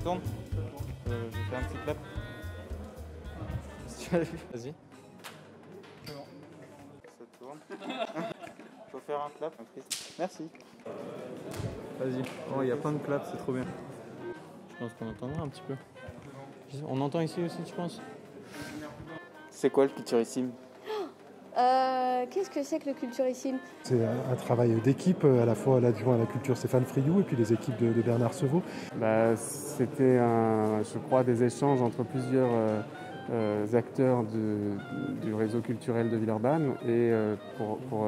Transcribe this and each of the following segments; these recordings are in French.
tourne. Je fais un petit clap. Vas-y. Ça tourne. Faut faire un clap. Merci. Vas-y. Oh, il y a plein de claps, c'est trop bien. Je pense qu'on entendra un petit peu. On entend ici aussi, tu penses? C'est quoi le Culturissime? Qu'est-ce que c'est que le Culturissime? C'est un travail d'équipe, à la fois l'adjoint à la culture Stéphane Friou et puis les équipes de Bernard Sevaux. C'était, je crois, des échanges entre plusieurs acteurs du réseau culturel de Villeurbanne et pour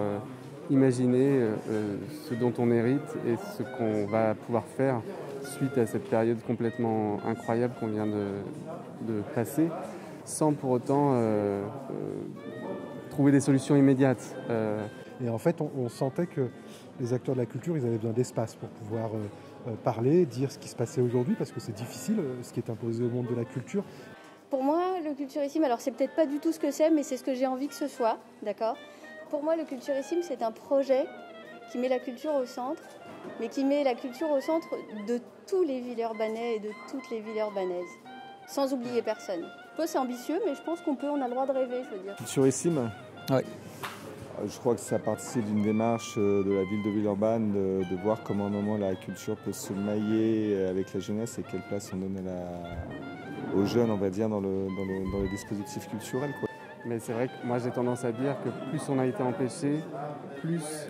imaginer ce dont on hérite et ce qu'on va pouvoir faire suite à cette période complètement incroyable qu'on vient de passer, sans pour autant trouver des solutions immédiates. Et en fait, on sentait que les acteurs de la culture, ils avaient besoin d'espace pour pouvoir parler, dire ce qui se passait aujourd'hui, parce que c'est difficile, ce qui est imposé au monde de la culture. Pour moi, le Culturissime, alors c'est peut-être pas du tout ce que c'est, mais c'est ce que j'ai envie que ce soit, d'accord? Pour moi, le Culturissime, c'est un projet qui met la culture au centre, mais qui met la culture au centre de tous les Villeurbanais et de toutes les Villeurbanaises, sans oublier personne. C'est ambitieux, mais je pense on a le droit de rêver, je veux dire. Culturissime? Oui. Je crois que ça participe d'une démarche de la ville de Villeurbanne de voir comment à un moment la culture peut se mailler avec la jeunesse et quelle place on donne aux jeunes, on va dire, dans le dispositif culturel, quoi. Mais c'est vrai que moi j'ai tendance à dire que plus on a été empêché, plus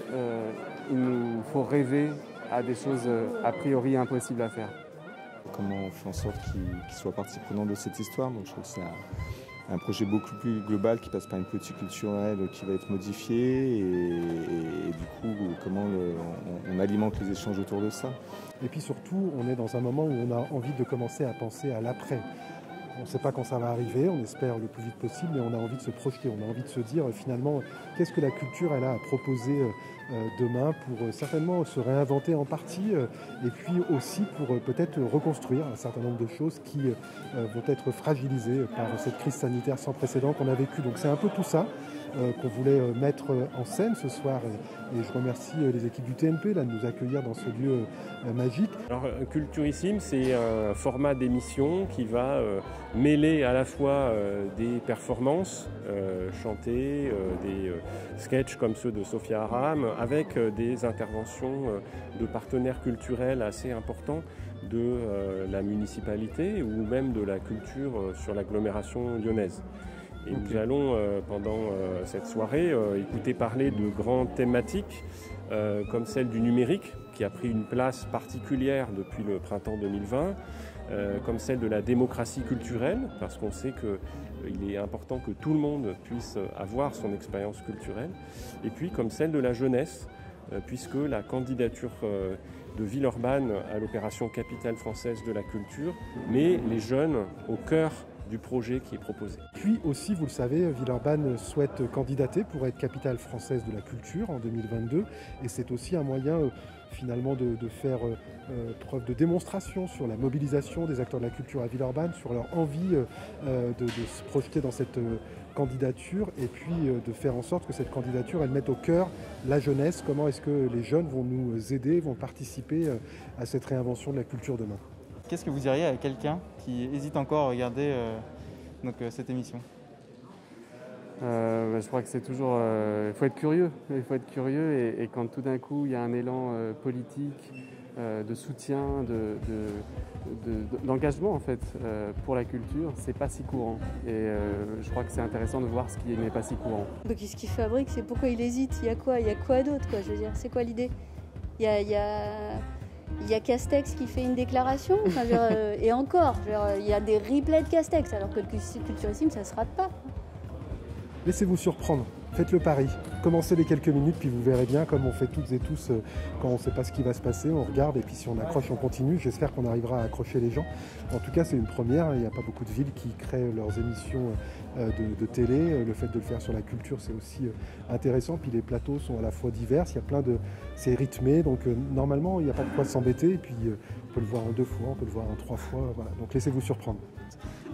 il nous faut rêver à des choses a priori impossibles à faire. Comment on fait en sorte qu'ils soient partie prenante de cette histoire. Donc je trouve que c'est un projet beaucoup plus global qui passe par une politique culturelle qui va être modifiée et du coup comment on alimente les échanges autour de ça. Et puis surtout, on est dans un moment où on a envie de commencer à penser à l'après. On ne sait pas quand ça va arriver, on espère le plus vite possible, mais on a envie de se projeter, on a envie de se dire finalement qu'est-ce que la culture elle a à proposer demain pour certainement se réinventer en partie et puis aussi pour peut-être reconstruire un certain nombre de choses qui vont être fragilisées par cette crise sanitaire sans précédent qu'on a vécue. Donc c'est un peu tout ça qu'on voulait mettre en scène ce soir et je remercie les équipes du TNP là, de nous accueillir dans ce lieu magique. Alors Culturissime, c'est un format d'émission qui va mêler à la fois des performances chantées, des sketchs comme ceux de Sophia Aram, avec des interventions de partenaires culturels assez importants de la municipalité ou même de la culture sur l'agglomération lyonnaise. Et nous allons, pendant cette soirée, écouter parler de grandes thématiques comme celle du numérique, qui a pris une place particulière depuis le printemps 2020, comme celle de la démocratie culturelle, parce qu'on sait qu'il est important que tout le monde puisse avoir son expérience culturelle, et puis comme celle de la jeunesse, puisque la candidature de Villeurbanne à l'opération Capitale française de la culture met les jeunes au cœur du projet qui est proposé. Puis aussi, vous le savez, Villeurbanne souhaite candidater pour être capitale française de la culture en 2022 et c'est aussi un moyen finalement de faire preuve de démonstration sur la mobilisation des acteurs de la culture à Villeurbanne, sur leur envie de se projeter dans cette candidature et puis de faire en sorte que cette candidature elle mette au cœur la jeunesse. Comment est-ce que les jeunes vont nous aider, vont participer à cette réinvention de la culture demain? Qu'est-ce que vous diriez à quelqu'un qui hésite encore à regarder cette émission? Je crois que c'est toujours... Il faut être curieux. Il faut être curieux et quand tout d'un coup il y a un élan politique, de soutien, d'engagement en fait pour la culture, c'est pas si courant. Et je crois que c'est intéressant de voir ce qui n'est pas si courant. Donc ce qu'il fabrique, c'est pourquoi il hésite. Il y a quoi d'autre, quoi? Je veux dire, c'est quoi l'idée? Il y a Castex qui fait une déclaration, enfin, et encore, il y a des replays de Castex, alors que le Culturissime, ça ne se rate pas. Laissez-vous surprendre, faites le pari, commencez les quelques minutes, puis vous verrez bien comme on fait toutes et tous quand on ne sait pas ce qui va se passer, on regarde et puis si on accroche, on continue. J'espère qu'on arrivera à accrocher les gens. En tout cas, c'est une première, il n'y a pas beaucoup de villes qui créent leurs émissions de télé. Le fait de le faire sur la culture, c'est aussi intéressant. Puis les plateaux sont à la fois divers, c'est rythmé, donc normalement, il n'y a pas de quoi s'embêter. Et puis on peut le voir en 2 fois, on peut le voir en 3 fois. Voilà. Donc laissez-vous surprendre.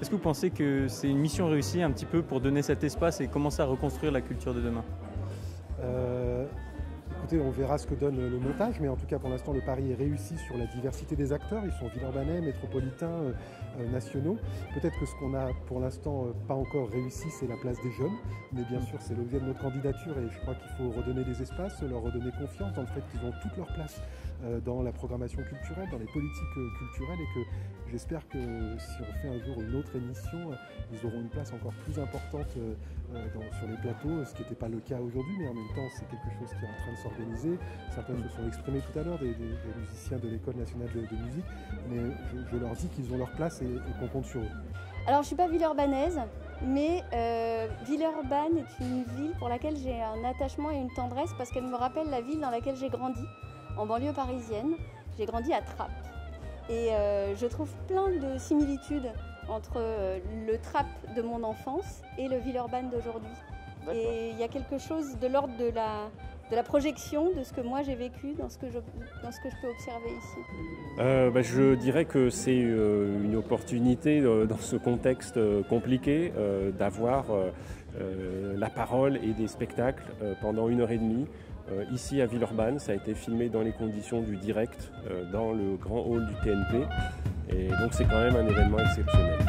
Est-ce que vous pensez que c'est une mission réussie un petit peu pour donner cet espace et commencer à reconstruire la culture de demain? Écoutez, écoutez, on verra ce que donne le montage, mais en tout cas pour l'instant le pari est réussi sur la diversité des acteurs. Ils sont villeurbanais, métropolitains, nationaux. Peut-être que ce qu'on a pour l'instant pas encore réussi, c'est la place des jeunes, mais bien sûr c'est l'objet de notre candidature et je crois qu'il faut redonner des espaces, leur redonner confiance dans le fait qu'ils ont toute leur place dans la programmation culturelle, dans les politiques culturelles, et que j'espère que si on fait un jour une autre émission, ils auront une place encore plus importante sur les plateaux, ce qui n'était pas le cas aujourd'hui, mais en même temps c'est quelque chose qui est en train de s'organiser. Certains se sont exprimés tout à l'heure, des musiciens de l'École nationale de musique, mais je leur dis qu'ils ont leur place et qu'on compte sur eux. Alors je ne suis pas villeurbanaise, mais Villeurbanne est une ville pour laquelle j'ai un attachement et une tendresse parce qu'elle me rappelle la ville dans laquelle j'ai grandi, en banlieue parisienne. J'ai grandi à Trappes et je trouve plein de similitudes entre le Trappes de mon enfance et le Villeurbanne d'aujourd'hui. Et il y a quelque chose de l'ordre de la projection de ce que moi j'ai vécu, dans ce que je peux observer ici. Je dirais que c'est une opportunité dans ce contexte compliqué d'avoir la parole et des spectacles pendant 1h30. Ici à Villeurbanne, ça a été filmé dans les conditions du direct, dans le grand hall du TNP. Et donc c'est quand même un événement exceptionnel.